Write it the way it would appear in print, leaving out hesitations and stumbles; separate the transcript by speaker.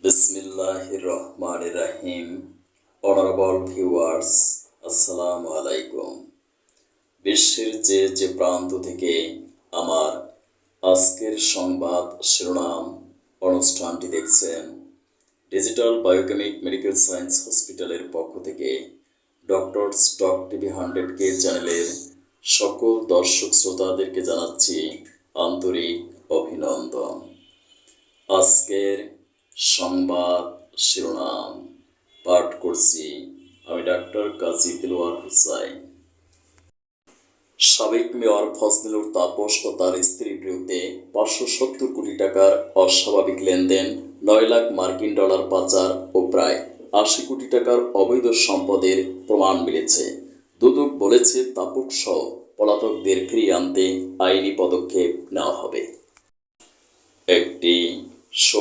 Speaker 1: বিসমিল্লাহির রহমানির রহিম। Honourable viewers, আসসালামু আলাইকুম। বিশ্বের যে প্রান্ত থেকে আমার আজকের সংবাদ শিরোনাম অনুষ্ঠানটি দেখছেন, ডিজিটাল বায়োকেমিক মেডিকেল সায়েন্স হসপিটালের পক্ষ থেকে ডক্টরস টক টিভি 100K চ্যানেলের সকল দর্শক শ্রোতাদেরকে জানাচ্ছি আন্তরিক অভিনন্দন। আজকের সংবাদ শিরোনাম পাঠ করছি আমি ডাক্তার কাজী দিলওয়ার হুসাইন। সাবেক মেয়র ফজলুর তাপস ও তার স্ত্রীর বিরুদ্ধে 570 কোটি টাকার অস্বাভাবিক লেনদেন, 9 লাখ মার্কিন ডলার পাচার ও প্রায় 80 কোটি টাকার অবৈধ সম্পদের প্রমাণ মিলেছে। দুদক বলেছে, তাপস সহ পলাতকদের ফিরিয়ে আনতে আইনি পদক্ষেপ নেওয়া হবে। একটি